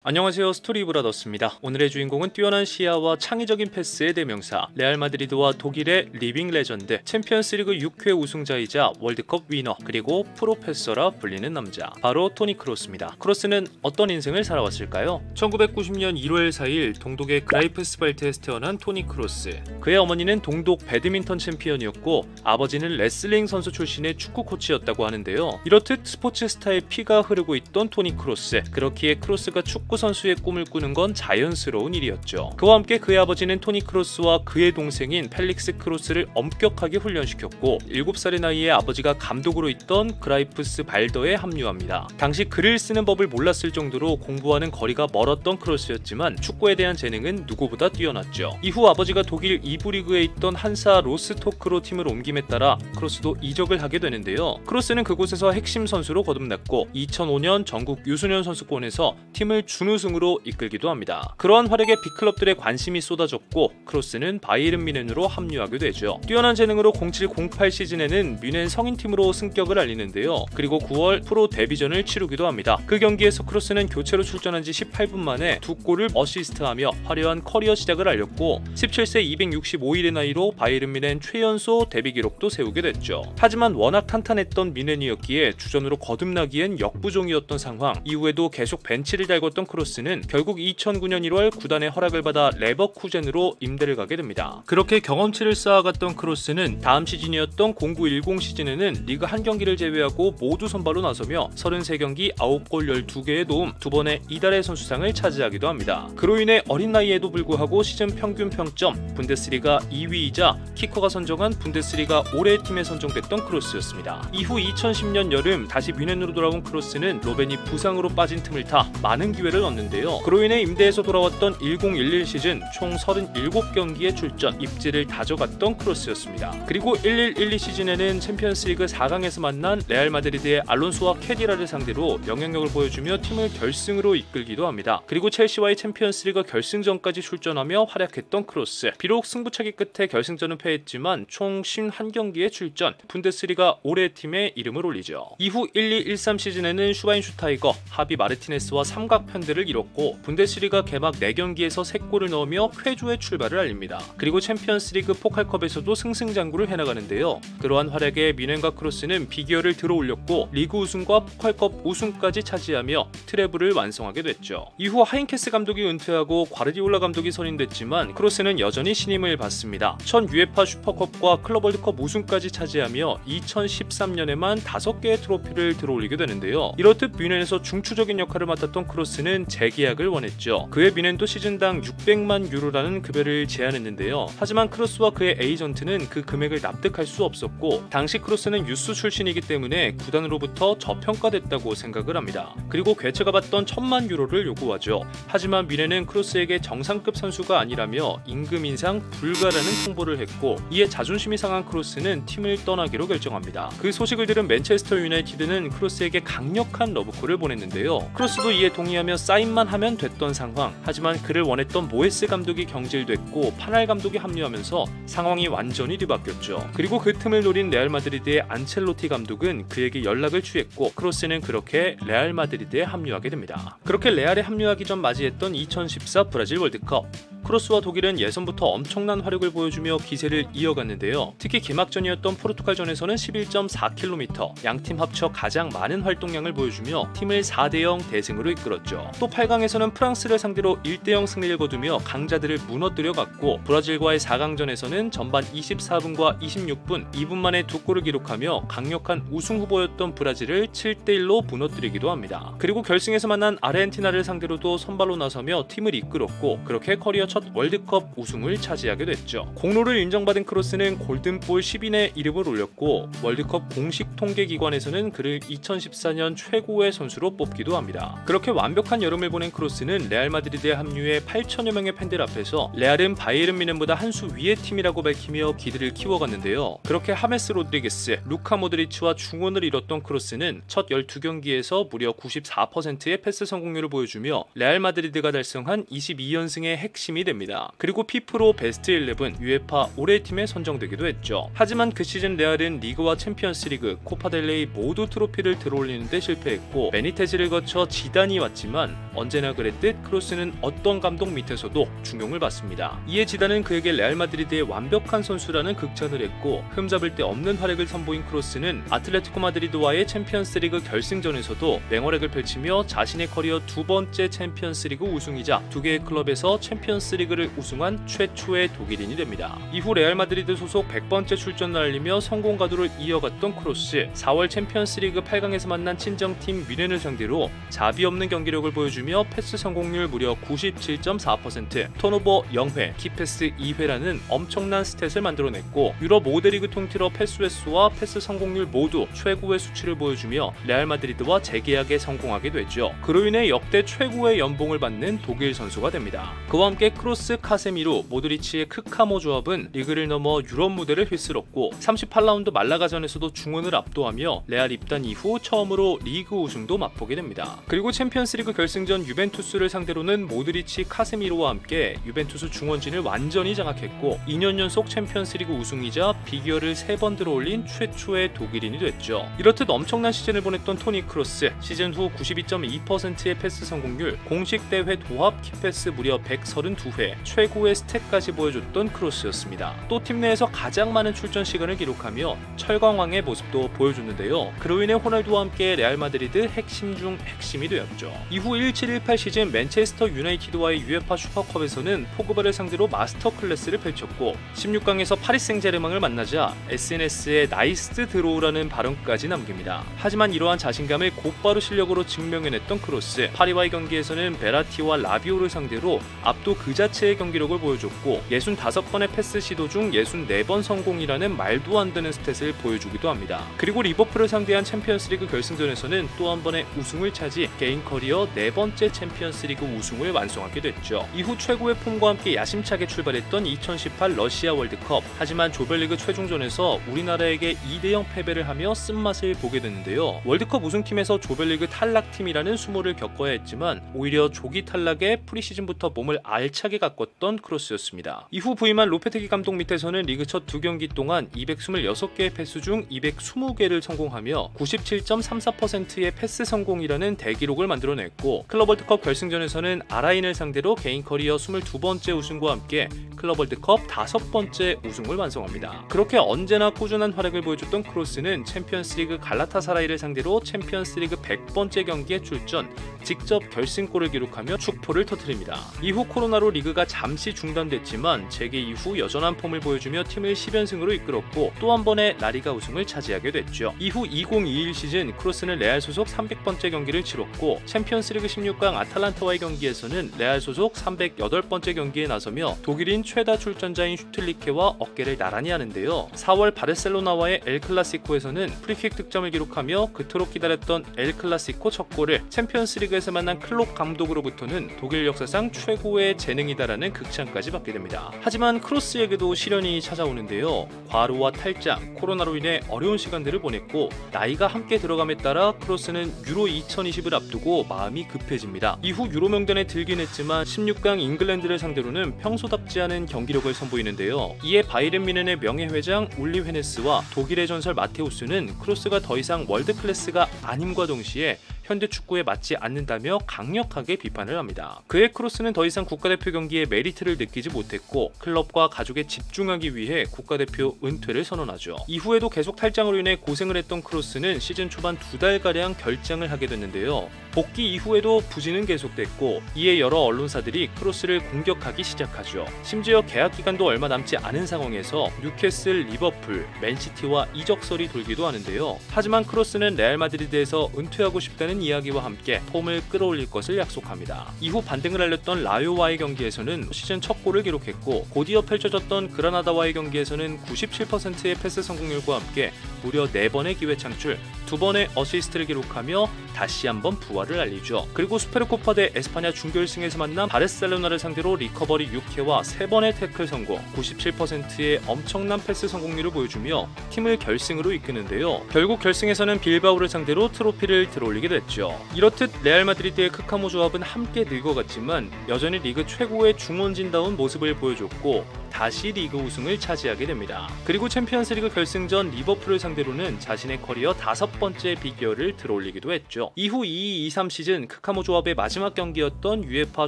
안녕하세요, 스토리브라더스입니다. 오늘의 주인공은 뛰어난 시야와 창의적인 패스의 대명사, 레알 마드리드와 독일의 리빙 레전드, 챔피언스리그 6회 우승자이자 월드컵 위너, 그리고 프로페서라 불리는 남자, 바로 토니 크로스입니다. 크로스는 어떤 인생을 살아왔을까요? 1990년 1월 4일 동독의 그라이프스발트에서 태어난 토니 크로스. 그의 어머니는 동독 배드민턴 챔피언이었고 아버지는 레슬링 선수 출신의 축구 코치였다고 하는데요. 이렇듯 스포츠 스타의 피가 흐르고 있던 토니 크로스. 그렇기에 크로스가 축구 선수의 꿈을 꾸는 건 자연스러운 일이었죠. 그와 함께 그의 아버지는 토니 크로스와 그의 동생인 펠릭스 크로스를 엄격하게 훈련시켰고 7살의 나이에 아버지가 감독으로 있던 그라이프스 발더에 합류합니다. 당시 글을 쓰는 법을 몰랐을 정도로 공부와는 거리가 멀었던 크로스였지만 축구에 대한 재능은 누구보다 뛰어났죠. 이후 아버지가 독일 2부 리그에 있던 한사 로스토크로 팀을 옮김에 따라 크로스도 이적을 하게 되는데요. 크로스는 그곳에서 핵심 선수로 거듭났고 2005년 전국 유소년 선수권에서 팀을 준우승으로 이끌기도 합니다. 그러한 활약에 빅클럽들의 관심이 쏟아졌고 크로스는 바이에른 뮌헨으로 합류하게 되죠. 뛰어난 재능으로 07-08 시즌에는 뮌헨 성인팀으로 승격을 알리는데요. 그리고 9월 프로 데뷔전을 치르기도 합니다. 그 경기에서 크로스는 교체로 출전한 지 18분 만에 2골을 어시스트하며 화려한 커리어 시작을 알렸고 17세 265일의 나이로 바이에른 뮌헨 최연소 데뷔 기록도 세우게 됐죠. 하지만 워낙 탄탄했던 뮌헨이었기에 주전으로 거듭나기엔 역부족이었던 상황. 이후에도 계속 벤치를 달궜던 크로스는 결국 2009년 1월 구단의 허락을 받아 레버쿠젠으로 임대를 가게 됩니다. 그렇게 경험치를 쌓아갔던 크로스는 다음 시즌이었던 09-10 시즌에는 리그 한 경기를 제외하고 모두 선발로 나서며 33경기 9골 12개의 도움, 2번의 이달의 선수상을 차지하기도 합니다. 그로 인해 어린 나이에도 불구하고 시즌 평균 평점 분데스리가 2위이자 키커가 선정한 분데스리가 올해의 팀에 선정됐던 크로스였습니다. 이후 2010년 여름 다시 뮌헨으로 돌아온 크로스는 로벤이 부상으로 빠진 틈을 타 많은 기회를 얻는데요. 그로 인해 임대에서 돌아왔던 10-11 시즌 총 37경기에 출전, 입지를 다져갔던 크로스였습니다. 그리고 11-12 시즌에는 챔피언스리그 4강에서 만난 레알 마드리드의 알론소와 케디라를 상대로 영향력을 보여주며 팀을 결승으로 이끌기도 합니다. 그리고 첼시와의 챔피언스리그 결승전까지 출전하며 활약했던 크로스. 비록 승부차기 끝에 결승전은 패했지만 총 51경기에 출전, 분데스리가 올해 팀에 이름을 올리죠. 이후 12-13 시즌에는 슈바인슈타이거, 하비 마르티네스와 삼각편대를 이뤘고 분데스리가 개막 4경기에서 3골을 넣으며 쾌조의 출발을 알립니다. 그리고 챔피언스리그 포칼컵에서도 승승장구를 해나가는데요. 그러한 활약에 뮌헨과 크로스는 비기어를 들어올렸고 리그 우승과 포칼컵 우승까지 차지하며 트래블을 완성하게 됐죠. 이후 하인케스 감독이 은퇴하고 과르디올라 감독이 선임됐지만 크로스는 여전히 신임을 받습니다. 첫 UEFA 슈퍼컵과 클럽 월드컵 우승까지 차지하며 2013년에만 5개의 트로피를 들어올리게 되는데요. 이렇듯 뮌헨에서 중추적인 역할을 맡았던 크로스는 재계약을 원했죠. 그의 뮌헨도 시즌당 600만 유로라는 급여를 제안했는데요. 하지만 크로스와 그의 에이전트는 그 금액을 납득할 수 없었고 당시 크로스는 유스 출신이기 때문에 구단으로부터 저평가됐다고 생각을 합니다. 그리고 괴체가 받던 1000만 유로를 요구하죠. 하지만 뮌헨은 크로스에게 정상급 선수가 아니라며 임금 인상 불가라는 통보를 했고 이에 자존심이 상한 크로스는 팀을 떠나기로 결정합니다. 그 소식을 들은 맨체스터 유나이티드는 크로스에게 강력한 러브콜을 보냈는데요. 크로스도 이에 동의하며 사인만 하면 됐던 상황. 하지만 그를 원했던 모에스 감독이 경질됐고 파날 감독이 합류하면서 상황이 완전히 뒤바뀌었죠. 그리고 그 틈을 노린 레알 마드리드의 안첼로티 감독은 그에게 연락을 취했고 크로스는 그렇게 레알 마드리드에 합류하게 됩니다. 그렇게 레알에 합류하기 전 맞이했던 2014 브라질 월드컵. 크로스와 독일은 예선부터 엄청난 화력을 보여주며 기세를 이어갔는데요. 특히 개막전이었던 포르투갈전에서는 11.4km, 양팀 합쳐 가장 많은 활동량을 보여주며 팀을 4대0 대승으로 이끌었죠. 또 8강에서는 프랑스를 상대로 1대0 승리를 거두며 강자들을 무너뜨려 갔고 브라질과의 4강전에서는 전반 24분과 26분, 2분 만에 2골을 기록하며 강력한 우승 후보였던 브라질을 7대1로 무너뜨리기도 합니다. 그리고 결승에서 만난 아르헨티나를 상대로도 선발로 나서며 팀을 이끌었고 그렇게 커리어 첫 월드컵 우승을 차지하게 됐죠. 공로를 인정받은 크로스는 골든볼 10인에 이름을 올렸고 월드컵 공식 통계기관에서는 그를 2014년 최고의 선수로 뽑기도 합니다. 그렇게 완벽한 여름을 보낸 크로스는 레알 마드리드에 합류해 8천여 명의 팬들 앞에서 레알은 바이에른 뮌헨보다 한 수 위의 팀이라고 밝히며 기대를 키워갔는데요. 그렇게 하메스 로드리게스, 루카 모드리치와 중원을 이뤘던 크로스는 첫 12경기에서 무려 94%의 패스 성공률을 보여주며 레알 마드리드가 달성한 22연승의 핵심이 됩니다. 그리고 피프로 베스트 11 UEFA 올해의 팀에 선정되기도 했죠. 하지만 그 시즌 레알은 리그와 챔피언스리그, 코파델레이 모두 트로피를 들어올리는데 실패했고 베니테즈를 거쳐 지단이 왔지만 언제나 그랬듯 크로스는 어떤 감독 밑에서도 중용을 받습니다. 이에 지단은 그에게 레알 마드리드의 완벽한 선수라는 극찬을 했고 흠잡을 데 없는 활약을 선보인 크로스는 아틀레티코 마드리드와의 챔피언스리그 결승전에서도 맹활약을 펼치며 자신의 커리어 두 번째 챔피언스리그 우승이자 두 개의 클럽에서 챔피언스리그를 우승한 최초의 독일인이 됩니다. 이후 레알 마드리드 소속 100번째 출전을 알리며 성공 가도를 이어갔던 크로스, 4월 챔피언스리그 8강에서 만난 친정팀 뮌헨을 상대로 자비 없는 경기력을 보여주며 패스 성공률 무려 97.4%, 턴오버 0회, 키패스 2회라는 엄청난 스탯을 만들어냈고 유럽 5대 리그 통틀어 패스 횟수와 패스 성공률 모두 최고의 수치를 보여주며 레알 마드리드와 재계약에 성공하게 되죠. 그로 인해 역대 최고의 연봉을 받는 독일 선수가 됩니다. 그와 함께 크로스, 카세미로, 모드리치의 크카모 조합은 리그를 넘어 유럽 무대를 휩쓸었고 38라운드 말라가전에서도 중원을 압도하며 레알 입단 이후 처음으로 리그 우승도 맛보게 됩니다. 그리고 챔피언스리그 결승전 유벤투스를 상대로는 모드리치, 카세미로와 함께 유벤투스 중원진을 완전히 장악했고 2년 연속 챔피언스리그 우승이자 비기어를 3번 들어올린 최초의 독일인이 됐죠. 이렇듯 엄청난 시즌을 보냈던 토니 크로스, 시즌 후 92.2%의 패스 성공률, 공식 대회 도합 키패스 무려 132회, 최고의 스탯까지 보여줬던 크로스였습니다. 또 팀 내에서 가장 많은 출전 시간을 기록하며 철광왕의 모습도 보여줬는데요. 그로 인해 호날두와 함께 레알 마드리드 핵심 중 핵심이 되었죠. 이후 17-18 시즌 맨체스터 유나이티드와의 UEFA 슈퍼컵에서는 포그바를 상대로 마스터 클래스를 펼쳤고 16강에서 파리 생제르맹을 만나자 SNS에 나이스 드로우라는 발언까지 남깁니다. 하지만 이러한 자신감을 곧바로 실력으로 증명해냈던 크로스, 파리와의 경기에서는 베라티와 라비오를 상대로 압도 그 자체의 경기력을 보여줬고 65번의 패스 시도 중 64번 성공이라는 말도 안 되는 스탯을 보여주기도 합니다. 그리고 리버풀을 상대한 챔피언스리그 결승전에서는 또 한 번의 우승을 차지 개인 커리어 4번째 챔피언스리그 우승을 완성하게 됐죠. 이후 최고의 폼과 함께 야심차게 출발했던 2018 러시아 월드컵, 하지만 조별리그 최종전에서 우리나라에게 2대0 패배를 하며 쓴맛을 보게 됐는데요. 월드컵 우승팀에서 조별리그 탈락팀이라는 수모를 겪어야 했지만 오히려 조기 탈락에 프리시즌부터 몸을 알차게 가꿨던 크로스였습니다. 이후 부임한 로페테기 감독 밑에서는 리그 첫 2경기 동안 226개의 패스 중 220개를 성공하며 97.34%의 패스 성공이라는 대기록을 만들어냈고 클럽 월드컵 결승전에서는 아라인을 상대로 개인 커리어 22번째 우승과 함께 클럽 월드컵 5번째 우승을 완성합니다. 그렇게 언제나 꾸준한 활약을 보여줬던 크로스는 챔피언스리그 갈라타사라이를 상대로 챔피언스리그 100번째 경기에 출전, 직접 결승골을 기록하며 축포를 터뜨립니다. 이후 코로나로 리그가 잠시 중단됐지만 재개 이후 여전한 폼을 보여주며 팀을 10연승으로 이끌었고 또 한 번의 라리가 우승을 차지하게 됐죠. 이후 2021 시즌 크로스는 레알 소속 300번째 경기를 치렀고 챔피언스리그 16강 아탈란타와의 경기에서는 레알 소속 308번째 경기에 나서며 독일인 최다 출전자인 슈틸리케와 어깨를 나란히 하는데요. 4월 바르셀로나와의 엘 클라시코에서는 프리킥 득점을 기록하며 그토록 기다렸던 엘 클라시코 첫 골을 챔피언스리그에서 만난 클롭 감독으로부터는 독일 역사상 최고의 재능이다라는 극찬까지 받게 됩니다. 하지만 크로스에게도 시련이 찾아오는데요. 과로와 탈장, 코로나로 인해 어려운 시간들을 보냈고 나이가 함께 들어감에 따라 크로스는 유로 2020을 앞두고 마음이 급해집니다. 이후 유로 명단에 들긴 했지만 16강 잉글랜드를 상대로는 평소답지 않은 경기력을 선보이는데요. 이에 바이에른 뮌헨의 명예회장 울리 헤네스와 독일의 전설 마테우스는 크로스가 더 이상 월드 클래스가 아님과 동시에 현대 축구에 맞지 않는다며 강력하게 비판을 합니다. 그의 크로스는 더 이상 국가대표 경기에 메리트를 느끼지 못했고 클럽과 가족에 집중하기 위해 국가대표 은퇴를 선언하죠. 이후에도 계속 탈장으로 인해 고생을 했던 크로스는 시즌 초반 2달가량 결장을 하게 됐는데요. 복귀 이후에도 부진은 계속됐고 이에 여러 언론사들이 크로스를 공격하기 시작하죠. 심지어 계약 기간도 얼마 남지 않은 상황에서 뉴캐슬, 리버풀, 맨시티와 이적설이 돌기도 하는데요. 하지만 크로스는 레알 마드리드에서 은퇴하고 싶다는 이야기와 함께 폼을 끌어올릴 것을 약속합니다. 이후 반등을 알렸던 라요와의 경기에서는 시즌 첫 골을 기록했고 곧이어 펼쳐졌던 그라나다와의 경기에서는 97%의 패스 성공률과 함께 무려 4번의 기회 창출, 2번의 어시스트를 기록하며 다시 한번 부활을 알리죠. 그리고 수페르코파 대 에스파냐 준결승에서 만난 바르셀로나를 상대로 리커버리 6회와 3번의 태클 성공, 97%의 엄청난 패스 성공률을 보여주며 팀을 결승으로 이끄는데요. 결국 결승에서는 빌바오를 상대로 트로피를 들어올리게 됐죠. 이렇듯 레알 마드리드의 크카모 조합은 함께 늙어갔지만 여전히 리그 최고의 중원진다운 모습을 보여줬고 다시 리그 우승을 차지하게 됩니다. 그리고 챔피언스리그 결승전 리버풀을 상대로는 자신의 커리어 5번째 빅이어를 들어올리기도 했죠. 이후 22-23 시즌 크카모 조합의 마지막 경기였던 UEFA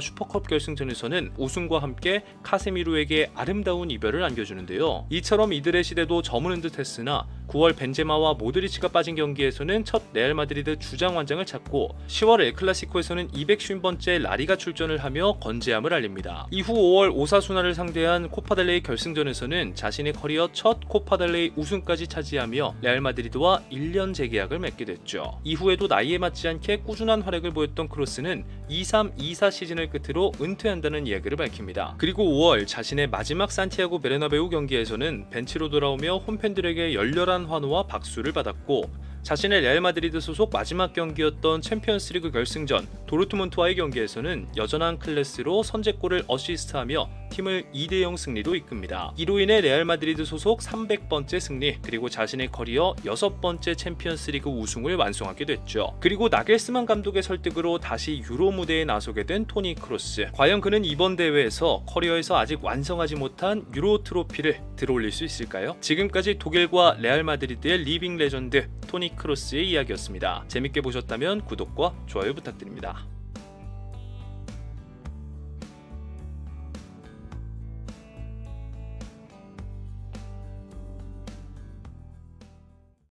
슈퍼컵 결승전에서는 우승과 함께 카세미로에게 아름다운 이별을 안겨주는데요. 이처럼 이들의 시대도 저무는 듯 했으나 9월 벤제마와 모드리치가 빠진 경기에서는 첫 레알 마드리드 주장 완장을 찾고 10월 엘클라시코에서는 250번째 라리가 출전을 하며 건재함을 알립니다. 이후 5월 오사수나를 상대한 코파델레이 결승전에서는 자신의 커리어 첫 코파델레이 우승까지 차지하며 레알 마드리드와 1년 재계약을 맺게 됐죠. 이후에도 나이에 맞지 않게 꾸준한 활약을 보였던 크로스는 23-24 시즌을 끝으로 은퇴한다는 이야기를 밝힙니다. 그리고 5월 자신의 마지막 산티아고 베르나베우 경기에서는 벤치로 돌아오며 홈팬들에게 열렬한 환호와 박수를 받았고 자신의 레알 마드리드 소속 마지막 경기였던 챔피언스리그 결승전 도르트문트와의 경기에서는 여전한 클래스로 선제골을 어시스트하며 팀을 2대0 승리로 이끕니다. 이로 인해 레알 마드리드 소속 300번째 승리, 그리고 자신의 커리어 6번째 챔피언스리그 우승을 완성하게 됐죠. 그리고 나겔스만 감독의 설득으로 다시 유로 무대에 나서게 된 토니 크로스. 과연 그는 이번 대회에서 커리어에서 아직 완성하지 못한 유로 트로피를 들어올릴 수 있을까요? 지금까지 독일과 레알 마드리드의 리빙 레전드 토니 크로스의 이야기였습니다. 재밌게 보셨다면 구독과 좋아요 부탁드립니다.